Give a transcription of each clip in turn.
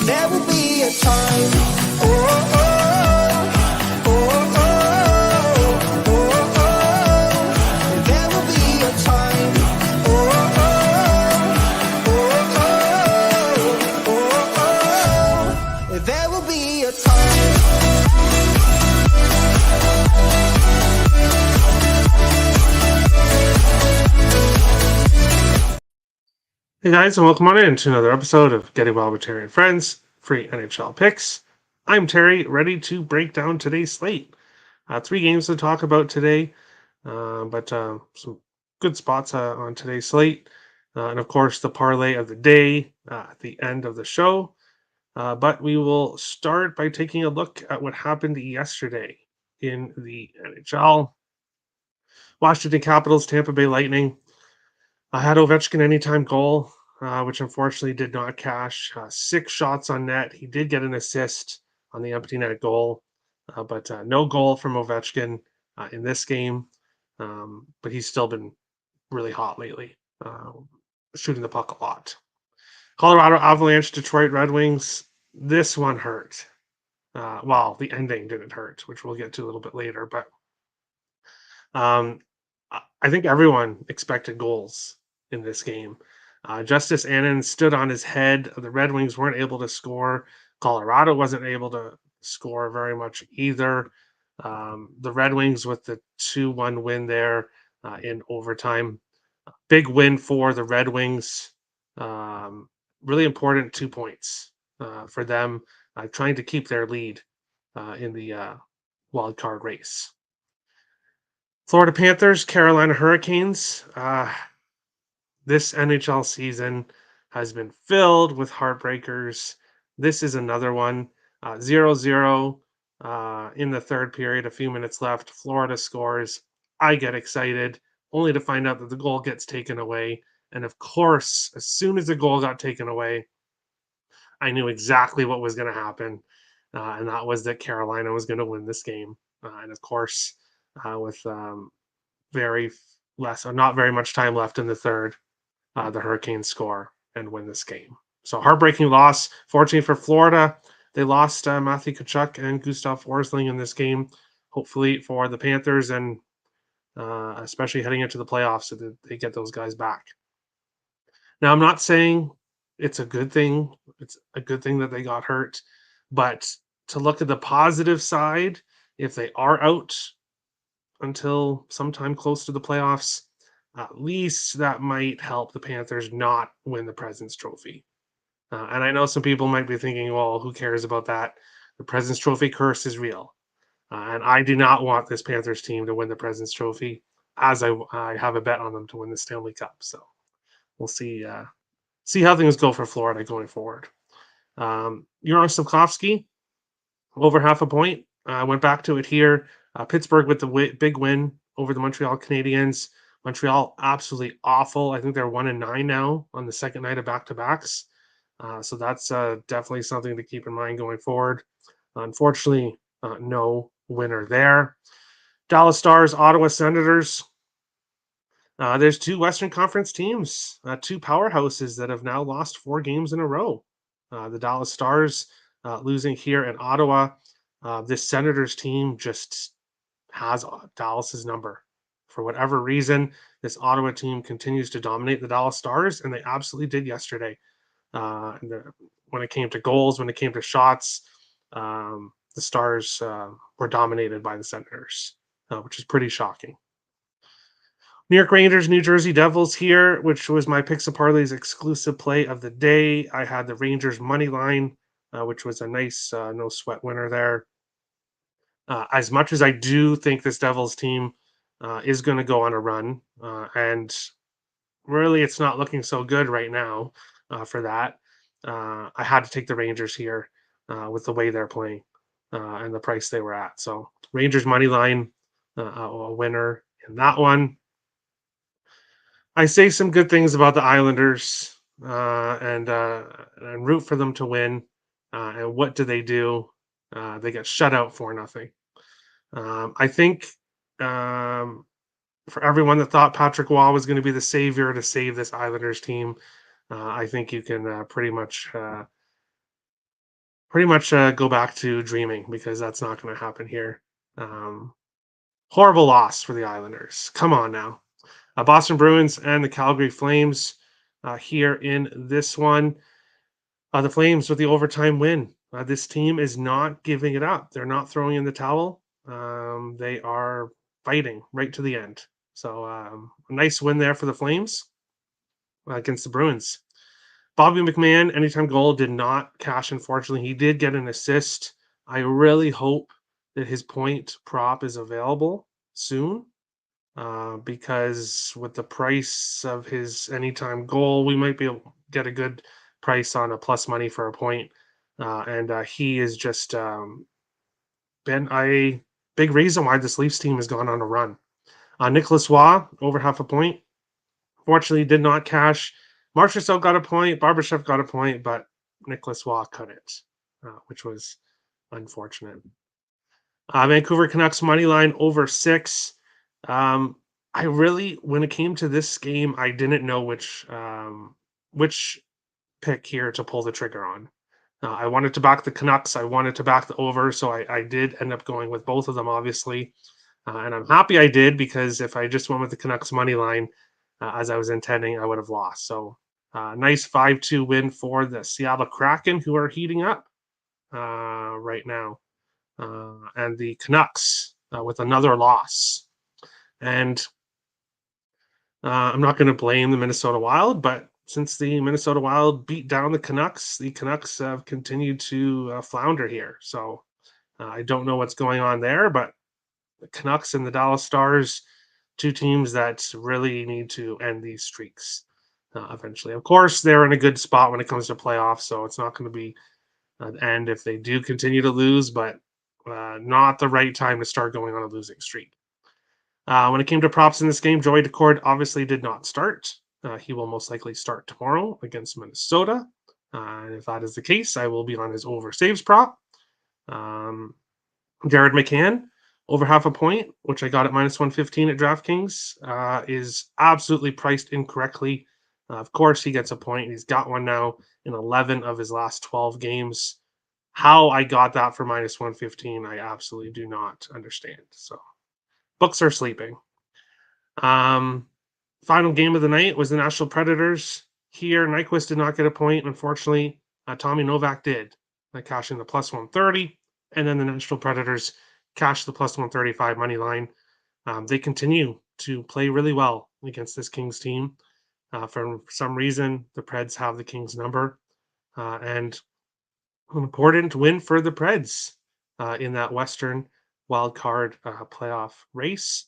There will be a time. Oh, oh. Hey guys, and welcome on in to another episode of Getting Well with Terry and Friends, free NHL picks. I'm Terry, ready to break down today's slate. 3 games to talk about today, but some good spots on today's slate. And of course, the parlay of the day at the end of the show. But we will start by taking a look at what happened yesterday in the NHL. Washington Capitals, Tampa Bay Lightning. I had Ovechkin anytime goal, which unfortunately did not cash. 6 shots on net. He did get an assist on the empty net goal, but no goal from Ovechkin in this game. But he's still been really hot lately, shooting the puck a lot. Colorado Avalanche, Detroit Red Wings. This one hurt. Well, the ending didn't hurt, which we'll get to a little bit later. But I think everyone expected goals in this game. Justice Annan stood on his head. The Red Wings weren't able to score. Colorado wasn't able to score very much either. The Red Wings with the 2-1 win there in overtime. Big win for the Red Wings. Really important 2 points for them, trying to keep their lead in the wild card race. Florida Panthers, Carolina Hurricanes. This NHL season has been filled with heartbreakers. This is another one. 0-0 in the third period, a few minutes left. Florida scores. I get excited, only to find out that the goal gets taken away. And of course, as soon as the goal got taken away, I knew exactly what was going to happen. And that was that Carolina was going to win this game. And of course, with not very much time left in the third, the Hurricanes score and win this game. So heartbreaking loss. Fortunately for Florida, they lost Matthew Tkachuk and Gustav Forsling in this game. Hopefully for the Panthers and especially heading into the playoffs, so that they get those guys back. Now, I'm not saying it's a good thing. It's a good thing that they got hurt, but to look at the positive side, if they are out until sometime close to the playoffs, at least that might help the Panthers not win the President's Trophy. And I know some people might be thinking, well, who cares about that? The President's Trophy curse is real. And I do not want this Panthers team to win the President's Trophy, as I have a bet on them to win the Stanley Cup. So we'll see how things go for Florida going forward. Juraj Slafkovsky, over half a point. Went back to it here. Pittsburgh with the big win over the Montreal Canadiens. Montreal absolutely awful. I think they're 1-9 now on the second night of back-to-backs. So that's definitely something to keep in mind going forward. Unfortunately, no winner there. Dallas Stars, Ottawa Senators. There's 2 Western Conference teams, 2 powerhouses that have now lost 4 games in a row. The Dallas Stars losing here in Ottawa. This Senators team just has Dallas's number. For whatever reason, this Ottawa team continues to dominate the Dallas Stars, and they absolutely did yesterday. When it came to goals, when it came to shots, the Stars were dominated by the Senators, which is pretty shocking. New York Rangers, New Jersey Devils here, which was my Picks and Parlays exclusive play of the day. I had the Rangers money line, which was a nice no sweat winner there. As much as I do think this Devils team is going to go on a run, and really it's not looking so good right now for that, I had to take the Rangers here with the way they're playing and the price they were at. So Rangers money line, a winner in that one. I say some good things about the Islanders and root for them to win. And what do? They get shut out 4-0. I think for everyone that thought Patrick Waugh was going to be the savior to save this Islanders team, I think you can pretty much pretty much go back to dreaming because that's not going to happen here. Um, Horrible loss for the Islanders. Come on now. Boston Bruins and the Calgary Flames here in this one. The Flames with the overtime win. This team is not giving it up. They're not throwing in the towel. They are fighting right to the end. So a nice win there for the Flames against the Bruins. Bobby McMahon, anytime goal, did not cash, unfortunately. He did get an assist. I really hope that his point prop is available soon because with the price of his anytime goal, we might be able to get a good price on a plus money for a point. And he has just been a big reason why this Leafs team has gone on a run. Nicholas Waugh, over half a point. Fortunately, did not cash. Marchessault got a point. Barbashev got a point, but Nicholas Waugh couldn't, which was unfortunate. Vancouver Canucks money line over 6. Um, I really, when it came to this game, I didn't know which pick here to pull the trigger on. I wanted to back the Canucks. I wanted to back the over, so I did end up going with both of them, obviously. And I'm happy I did because if I just went with the Canucks money line, as I was intending, I would have lost. So nice 5-2 win for the Seattle Kraken, who are heating up right now. And the Canucks with another loss. And I'm not going to blame the Minnesota Wild, but since the Minnesota Wild beat down the Canucks have continued to flounder here. So I don't know what's going on there, but the Canucks and the Dallas Stars, two teams that really need to end these streaks eventually. Of course, they're in a good spot when it comes to playoffs, so it's not going to be an end if they do continue to lose, but not the right time to start going on a losing streak. When it came to props in this game, Joey Decord obviously did not start. He will most likely start tomorrow against Minnesota. And if that is the case, I will be on his over saves prop. Jared McCann, over half a point, which I got at minus 115 at DraftKings, is absolutely priced incorrectly. Of course, he gets a point. He's got one now in 11 of his last 12 games. How I got that for minus 115, I absolutely do not understand. So, books are sleeping. Final game of the night was the Nashville Predators. Here, Nyquist did not get a point. Unfortunately, Tommy Novak did, cashing the plus 130. And then the Nashville Predators cashed the plus 135 money line. They continue to play really well against this Kings team. For some reason, the Preds have the Kings number. And an important win for the Preds in that Western wildcard playoff race.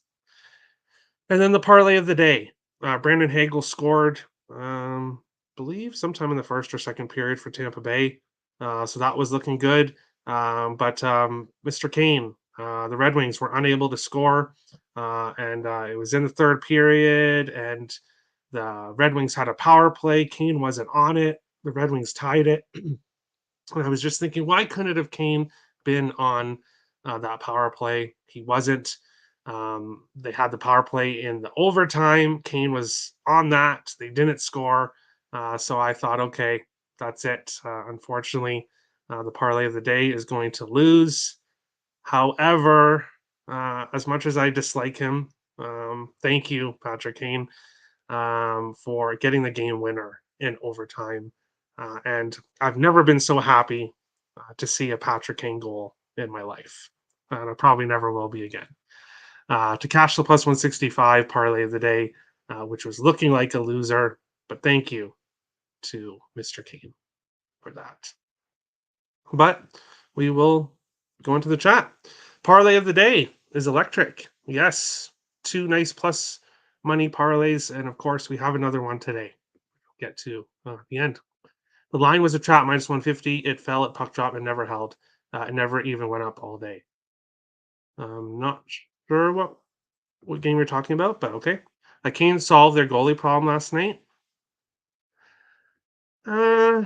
And then the parlay of the day. Brandon Hagel scored, believe, sometime in the first or second period for Tampa Bay. So that was looking good. But Mr. Kane, the Red Wings were unable to score. And it was in the third period. And the Red Wings had a power play. Kane wasn't on it. The Red Wings tied it. And I was just thinking, why couldn't it have Kane been on that power play? He wasn't. They had the power play in the overtime. Kane was on that. They didn't score. So I thought, okay, that's it. Unfortunately, the parlay of the day is going to lose. However, as much as I dislike him, thank you, Patrick Kane, for getting the game winner in overtime. And I've never been so happy to see a Patrick Kane goal in my life. And I probably never will be again. To cash the plus 165 parlay of the day, which was looking like a loser. But thank you to Mr. Kane for that. But we will go into the chat. Parlay of the day is electric. Yes, 2 nice plus money parlays. And of course, we have another one today. We'll get to at the end. The line was a trap minus 150. It fell at puck drop and never held. It never even went up all day. I'm not sure what game you're talking about, but okay. Kane solved their goalie problem last night. I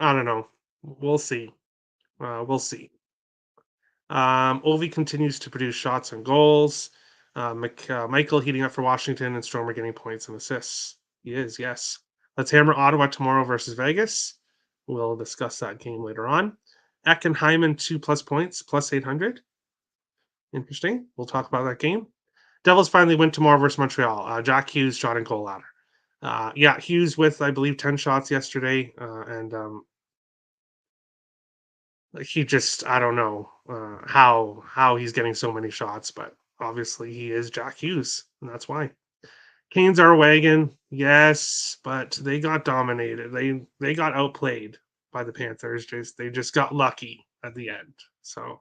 don't know. We'll see. We'll see. Ovi continues to produce shots and goals. Michael heating up for Washington, and Stromer getting points and assists. He is, yes. Let's hammer Ottawa tomorrow versus Vegas. We'll discuss that game later on. Eck and Hyman 2+ points, plus 800. Interesting. We'll talk about that game. Devils finally win tomorrow versus Montreal. Jack Hughes shot and goal ladder. Yeah, Hughes with, I believe, 10 shots yesterday. And he just, I don't know how he's getting so many shots, but obviously he is Jack Hughes, and that's why. Canes are a wagon, yes, but they got dominated. They got outplayed by the Panthers. They just got lucky at the end. So,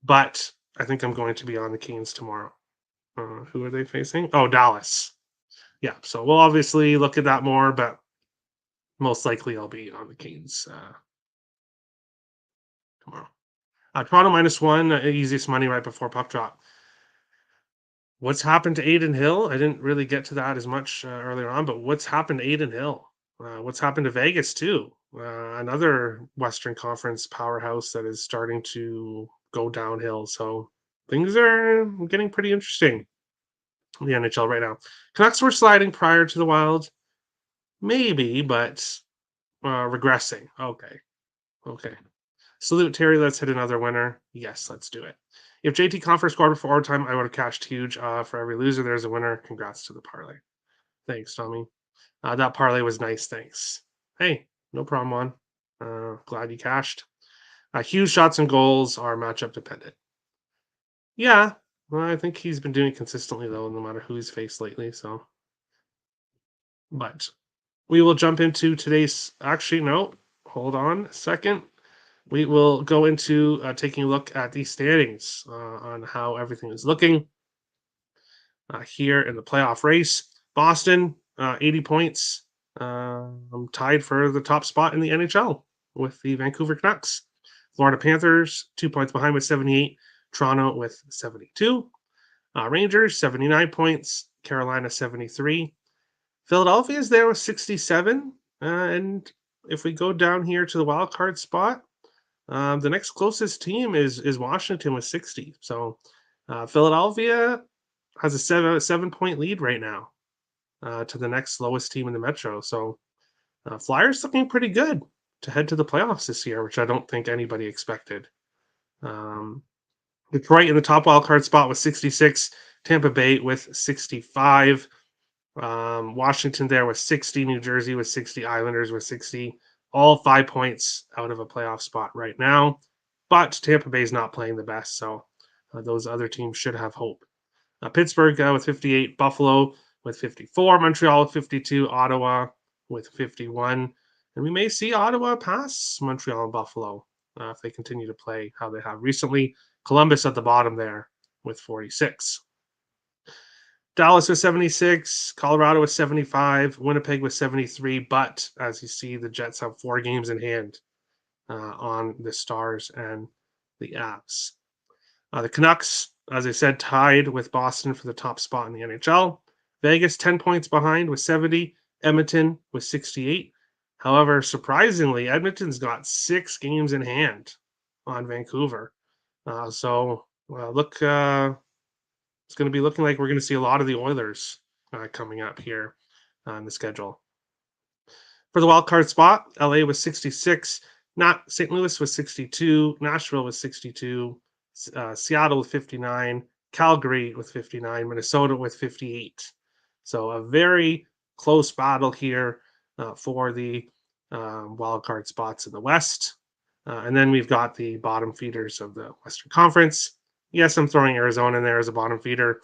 but I think I'm going to be on the Canes tomorrow. Who are they facing? Oh, Dallas. Yeah, so we'll obviously look at that more, but most likely I'll be on the Canes tomorrow. Toronto -1, easiest money right before puck drop. What's happened to Aiden Hill? I didn't really get to that as much earlier on, but what's happened to Aiden Hill? What's happened to Vegas too? Another Western Conference powerhouse that is starting to go downhill. So things are getting pretty interesting in the NHL right now. Canucks were sliding prior to the Wild, maybe, but regressing. Okay. Salute Terry. Let's hit another winner. Yes, let's do it. If JT Compher scored before overtime, I would have cashed huge. For every loser, there's a winner. Congrats to the parlay. Thanks, Tommy. That parlay was nice. Thanks. Hey, no problem, Juan. Glad you cashed. Huge shots and goals are matchup dependent. Yeah, well, I think he's been doing it consistently, though, no matter who he's faced lately. So, but we will jump into today's. Actually, no, hold on a second. We will go into taking a look at the standings on how everything is looking here in the playoff race. Boston, 80 points, tied for the top spot in the NHL with the Vancouver Canucks. Florida Panthers, 2 points behind with 78. Toronto with 72. Rangers, 79 points. Carolina, 73. Philadelphia is there with 67. And if we go down here to the wild card spot, the next closest team is Washington with 60. So Philadelphia has a 7-point lead right now to the next lowest team in the Metro. So Flyers looking pretty good to head to the playoffs this year, which I don't think anybody expected. Detroit in the top wild card spot with 66. Tampa Bay with 65. Washington there with 60. New Jersey with 60. Islanders with 60. All 5 points out of a playoff spot right now. But Tampa Bay's not playing the best, so those other teams should have hope. Pittsburgh with 58, Buffalo with 54, Montreal with 52, Ottawa with 51. And we may see Ottawa pass Montreal and Buffalo if they continue to play how they have recently. Columbus at the bottom there with 46. Dallas with 76, Colorado with 75, Winnipeg with 73. But as you see, the Jets have 4 games in hand on the Stars and the Avs. The Canucks, as I said, tied with Boston for the top spot in the NHL. Vegas, 10 points behind with 70. Edmonton with 68. However, surprisingly, Edmonton's got 6 games in hand on Vancouver. So look, it's going to be looking like we're going to see a lot of the Oilers coming up here on the schedule. For the wild card spot, LA was 66. Not St. Louis was 62. Nashville was 62. Seattle with 59. Calgary with 59. Minnesota with 58. So a very close battle here for the wild card spots in the West. And then we've got the bottom feeders of the Western Conference. Yes, I'm throwing Arizona in there as a bottom feeder.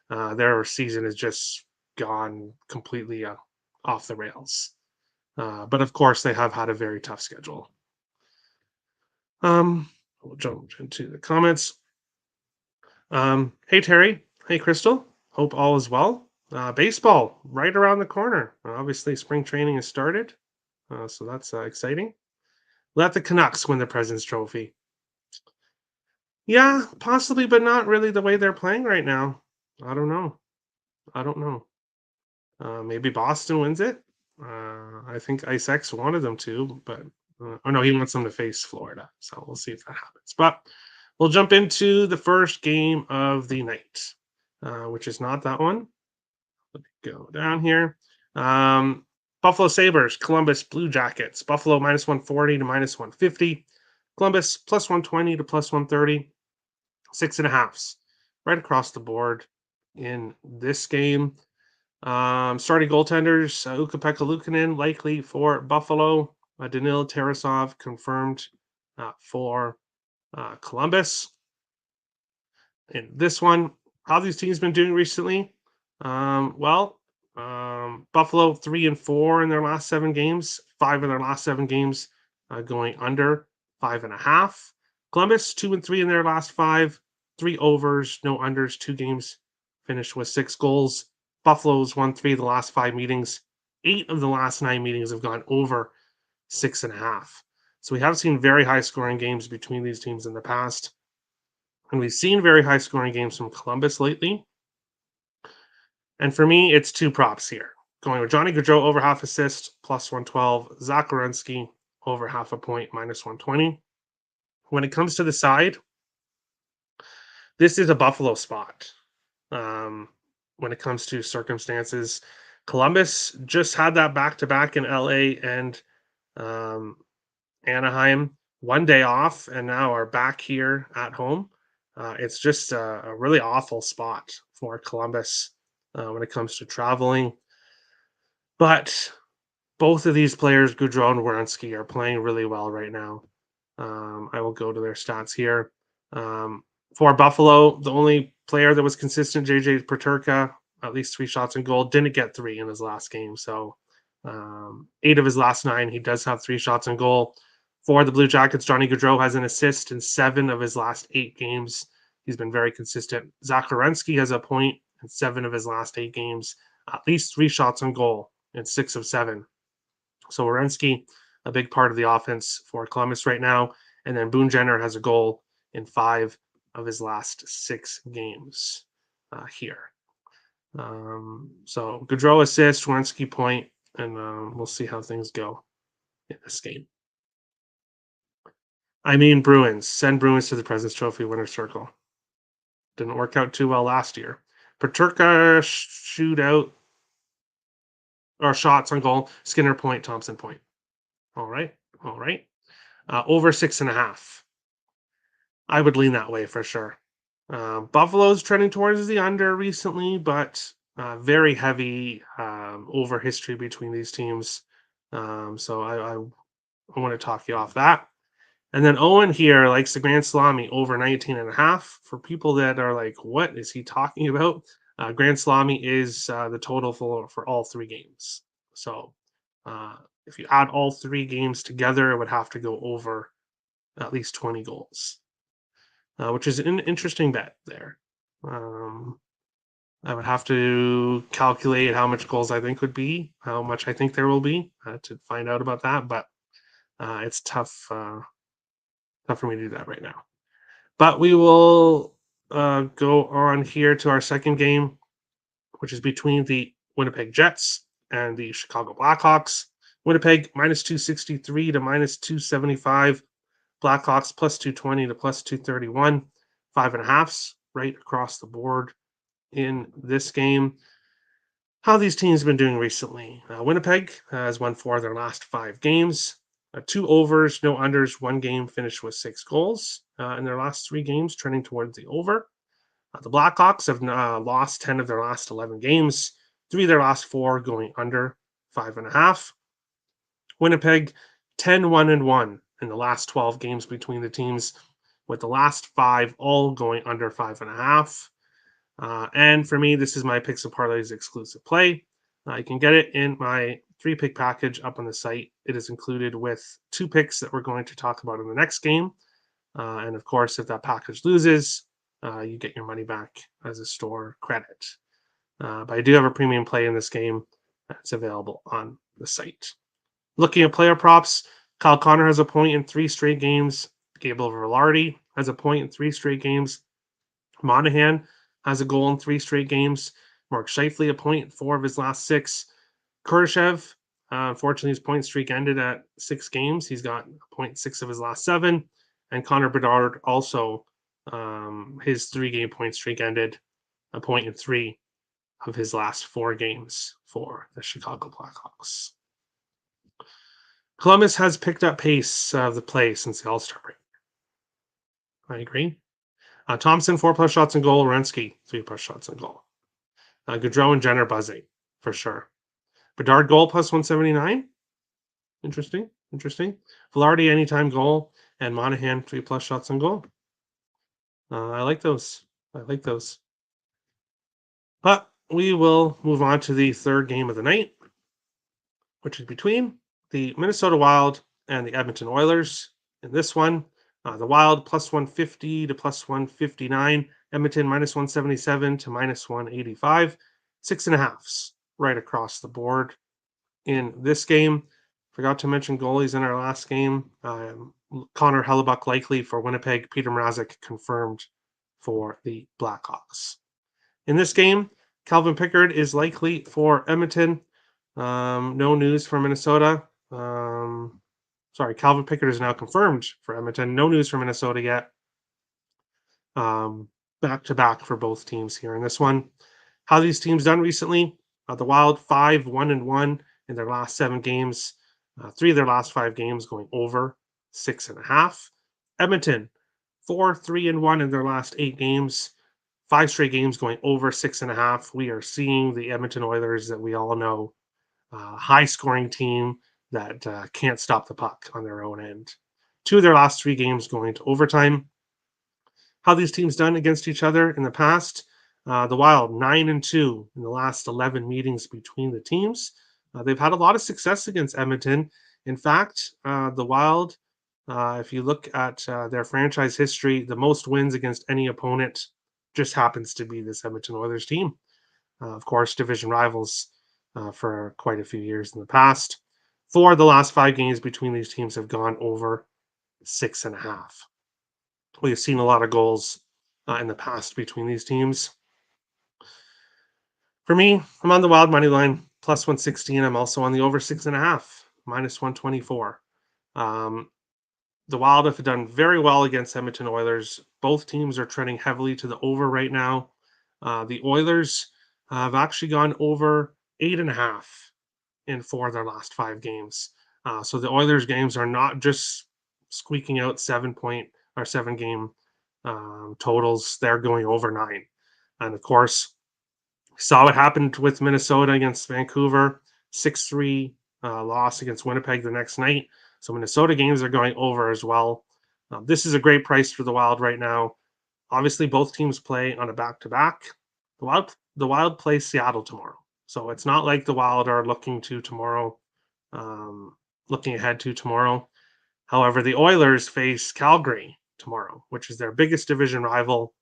Their season has just gone completely off the rails. But of course, they have had a very tough schedule. We'll jump into the comments. Hey, Terry. Hey, Crystal. Hope all is well. Baseball right around the corner. Obviously, spring training has started. So that's exciting. Let the Canucks win the President's Trophy. Yeah, possibly, but not really the way they're playing right now. I don't know. Maybe Boston wins it. I think Ice X wanted them to, but no, he wants them to face Florida. So we'll see if that happens. But we'll jump into the first game of the night, which is not that one. Let me go down here. Buffalo Sabres, Columbus Blue Jackets. Buffalo minus 140 to minus 150. Columbus plus 120 to plus 130. 6.5s right across the board in this game. Starting goaltenders, Ukko-Pekka Luukkonen likely for Buffalo. Danil Tarasov confirmed for Columbus. In this one, how these teams been doing recently? Buffalo 3-4 in their last 7 games. 5 in their last 7 games going under 5.5. Columbus 2-3 in their last 5. 3 overs, no unders. 2 games finished with 6 goals. Buffalo's won 3 of the last 5 meetings. 8 of the last 9 meetings have gone over 6.5. So we have seen very high scoring games between these teams in the past. And we've seen very high scoring games from Columbus lately. And for me, it's 2 props here. Going with Johnny Gaudreau over half assist, plus 112. Zach Werenski over half a point, minus 120. When it comes to the side, this is a Buffalo spot. When it comes to circumstances, Columbus just had that back-to-back in LA and Anaheim. 1 day off, and now are back here at home. It's just a really awful spot for Columbus when it comes to traveling. But both of these players, Gaudreau and Werenski, are playing really well right now. I will go to their stats here. For Buffalo, the only player that was consistent, JJ Peterka, at least 3 shots on goal, didn't get 3 in his last game. So 8 of his last 9, he does have 3 shots on goal. For the Blue Jackets, Johnny Gaudreau has an assist in 7 of his last 8 games. He's been very consistent. Zach Werenski has a point in 7 of his last 8 games, at least 3 shots on goal in 6 of 7. So Werenski, a big part of the offense for Columbus right now. And then Boone Jenner has a goal in 5 of his last 6 games here. So Gaudreau assist, Werenski point, and we'll see how things go in this game. I mean, Bruins. Send Bruins to the President's Trophy winner's circle. Didn't work out too well last year. Peterka shootout or shots on goal. Skinner point, Thompson point. All right. Over 6.5. I would lean that way for sure. Buffalo's trending towards the under recently, but very heavy over history between these teams. So I want to talk you off that. And then Owen here likes the Grand Salami over 19.5. For people that are like, what is he talking about? Grand Salami is the total for all 3 games. So if you add all 3 games together, it would have to go over at least 20 goals, which is an interesting bet there. I would have to calculate how much goals I think would be, how much I think there will be to find out about that. But it's tough. Tough for me to do that right now. But we will go on here to our second game, which is between the Winnipeg Jets and the Chicago Blackhawks. Winnipeg minus 263 to minus 275. Blackhawks plus 220 to plus 231. 5.5s right across the board in this game. How these teams have been doing recently. Winnipeg has won 4 of their last 5 games. 2 overs, no unders, 1 game finished with 6 goals in their last 3 games, trending towards the over. The Blackhawks have lost 10 of their last 11 games, 3 of their last 4 going under 5.5. Winnipeg 10-1-1 in the last 12 games between the teams, with the last 5 all going under 5.5. And for me, this is my Picks and Parlays exclusive play. You can get it in my 3-pick package up on the site. It is included with 2 picks that we're going to talk about in the next game. And of course, if that package loses, you get your money back as a store credit. But I do have a premium play in this game that's available on the site. Looking at player props, Kyle Connor has a point in 3 straight games. Gabriel Velarde has a point in 3 straight games. Monahan has a goal in 3 straight games. Mark Scheifele a point in 4 of his last 6. Kurashev, unfortunately, his point streak ended at 6 games. He's got 0.6 of his last 7. And Connor Bedard also, his 3-game point streak ended a point in 3 of his last 4 games for the Chicago Blackhawks. Columbus has picked up pace of the play since the All-Star break. I agree. Thompson, 4+ shots on goal. Renski, 3+ shots on goal. Gaudreau and Jenner buzzing, for sure. Bedard goal plus 179. Interesting. Velarde anytime goal. And Monahan, 3+ shots on goal. I like those. But we will move on to the third game of the night, which is between the Minnesota Wild and the Edmonton Oilers. In this one, the Wild plus 150 to plus 159, Edmonton minus 177 to minus 185, 6.5s right across the board in this game. Forgot to mention goalies in our last game. Connor Hellebuck likely for Winnipeg, Peter Mrazek confirmed for the Blackhawks. In this game, Calvin Pickard is likely for Edmonton. No news from Minnesota. Calvin Pickard is now confirmed for Edmonton. No news from Minnesota yet. Back to back for both teams here in this one. How these teams done recently? The Wild 5-1-1 in their last 7 games. 3 of their last 5 games going over 6.5. Edmonton 4-3-1 in their last 8 games. 5 straight games going over 6.5. We are seeing the Edmonton Oilers that we all know, high scoring team that can't stop the puck on their own end. 2 of their last 3 games going to overtime. How these teams done against each other in the past? The Wild 9-2 in the last 11 meetings between the teams. They've had a lot of success against Edmonton. In fact, the Wild, if you look at their franchise history, the most wins against any opponent just happens to be this Edmonton Oilers team. Of course, division rivals for quite a few years in the past. 4 of the last 5 games between these teams have gone over 6.5. We've seen a lot of goals in the past between these teams. For me, I'm on the Wild money line, plus 116. I'm also on the over 6.5, minus 124. The Wild have done very well against Edmonton Oilers. Both teams are trending heavily to the over right now. The Oilers have actually gone over 8.5 in 4 of their last 5 games. So the Oilers games are not just squeaking out 7 game totals. They're going over 9. And of course, saw what happened with Minnesota against Vancouver, 6-3 loss against Winnipeg the next night. So Minnesota games are going over as well. This is a great price for the Wild right now. Obviously, both teams play on a back-to-back. The Wild play Seattle tomorrow. So it's not like the Wild are looking ahead to tomorrow. However, the Oilers face Calgary tomorrow, which is their biggest division rival,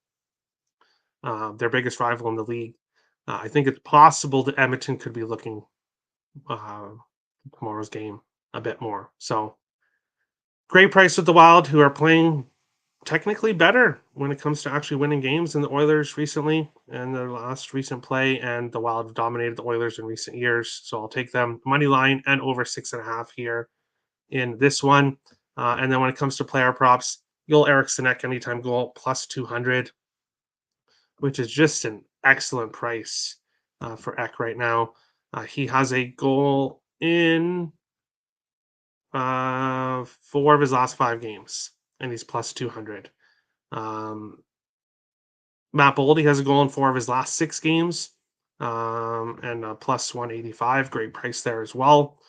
their biggest rival in the league. I think it's possible that Edmonton could be looking tomorrow's game a bit more. So great price with the Wild, who are playing technically better when it comes to actually winning games than the Oilers recently in their last recent play, and the Wild have dominated the Oilers in recent years. So I'll take them money line and over 6.5 here in this one. And then when it comes to player props, Joel Eriksson anytime goal plus 200, which is just an excellent price for Ek right now. He has a goal in 4 of his last 5 games, and he's plus 200. Matt Boldy has a goal in 4 of his last 6 games, and plus 185. Great price there as well.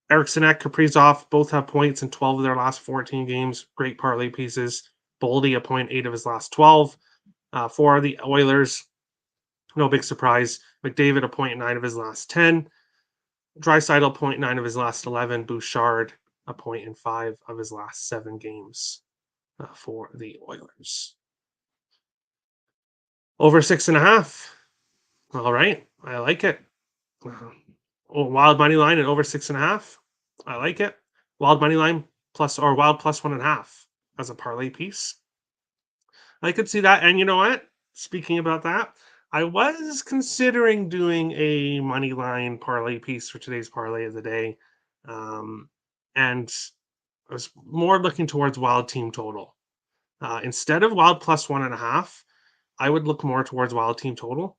Eriksson, Kaprizov both have points in 12 of their last 14 games. Great parlay pieces. Boldy a point 8 of his last 12. For the Oilers, no big surprise. McDavid a point 9 of his last 10. Draisaitl 0.9 of his last 11. Bouchard a point in 5 of his last 7 games for the Oilers. Over 6.5. All right, I like it. Wild money line and over 6.5. I like it. Wild money line plus or Wild plus 1.5 as a parlay piece. I could see that. And you know what? Speaking about that, I was considering doing a money line parlay piece for today's parlay of the day. And I was more looking towards Wild team total. Instead of Wild plus 1.5, I would look more towards Wild team total.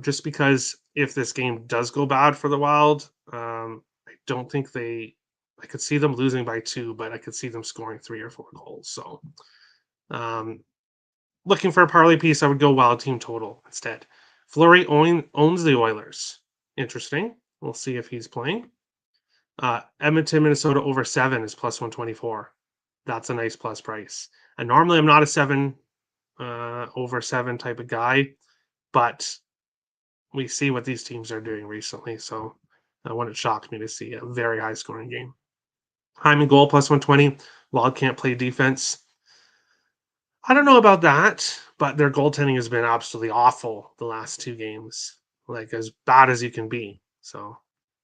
Just because if this game does go bad for the Wild, I don't think I could see them losing by 2, but I could see them scoring 3 or 4 goals. So, looking for a parlay piece, I would go wild team total instead. Fleury owns the Oilers. Interesting. We'll see if he's playing. Edmonton, Minnesota over 7 is plus 124. That's a nice plus price. And normally I'm not a 7 over 7 type of guy, but we see what these teams are doing recently. So wouldn't shock me to see a very high scoring game. Hyman goal plus 120. Wild can't play defense. I don't know about that, but their goaltending has been absolutely awful the last 2 games, like as bad as you can be. So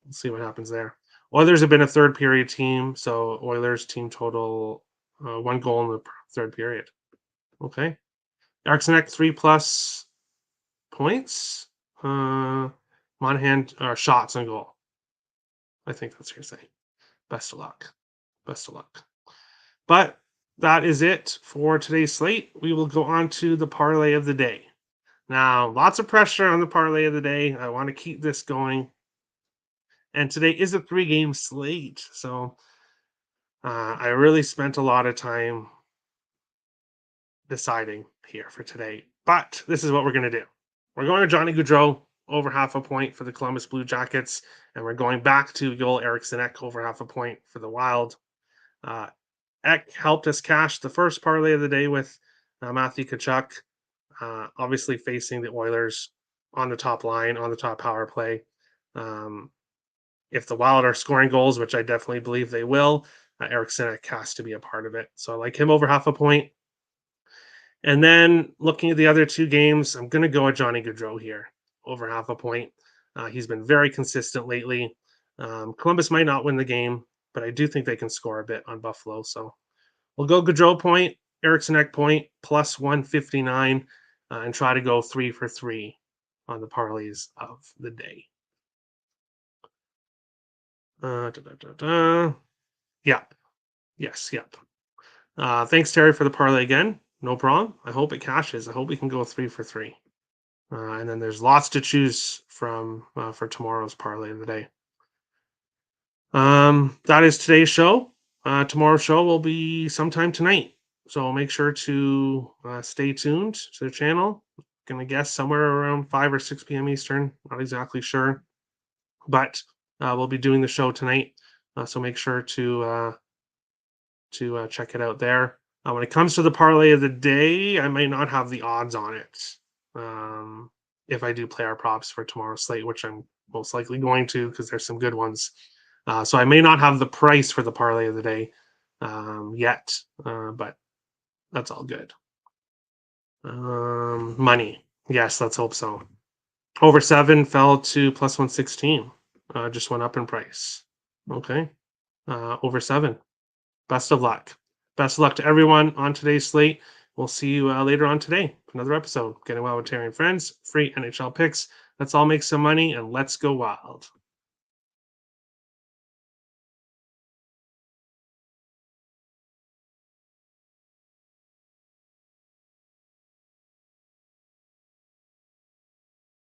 we'll see what happens there. Oilers have been a third period team, so Oilers team total 1 goal in the third period. Okay. Eriksson 3+ points. Monahan shots on goal. I think that's your say. Best of luck. Best of luck. But that is it for today's slate. We will go on to the parlay of the day. Now, lots of pressure on the parlay of the day. I want to keep this going. And today is a 3-game slate. So I really spent a lot of time deciding here for today. But this is what we're going to do. We're going to Johnny Gaudreau over 0.5 point for the Columbus Blue Jackets. And we're going back to Joel Eriksson over 0.5 point for the Wild. Eck helped us cash the first parlay of the day with Matthew Tkachuk, obviously facing the Oilers on the top line, on the top power play. If the Wild are scoring goals, which I definitely believe they will, Eriksson has to be a part of it. So I like him over 0.5 point. And then looking at the other 2 games, I'm going to go with Johnny Gaudreau here over 0.5 point. He's been very consistent lately. Columbus might not win the game, but I do think they can score a bit on Buffalo. So we'll go Gaudreau point, Eriksson point, plus 159, and try to go 3 for 3 on the parlays of the day. Yep. Yes, yep. Thanks, Terry, for the parlay again. No problem. I hope it cashes. I hope we can go 3 for 3. And then there's lots to choose from for tomorrow's parlay of the day. That is today's show. Tomorrow's show will be sometime tonight. So make sure to stay tuned to the channel. Gonna guess somewhere around 5 or 6 p.m. Eastern. Not exactly sure. But we'll be doing the show tonight. So make sure to check it out there. When it comes to the parlay of the day, I might not have the odds on it. If I do play our props for tomorrow's slate, which I'm most likely going to because there's some good ones. So I may not have the price for the parlay of the day yet, but that's all good. Money. Yes, let's hope so. Over 7 fell to plus 116. Just went up in price. Okay. Over 7. Best of luck. Best of luck to everyone on today's slate. We'll see you later on today for another episode. Getting Wild with Terry and Friends. Free NHL picks. Let's all make some money and let's go wild.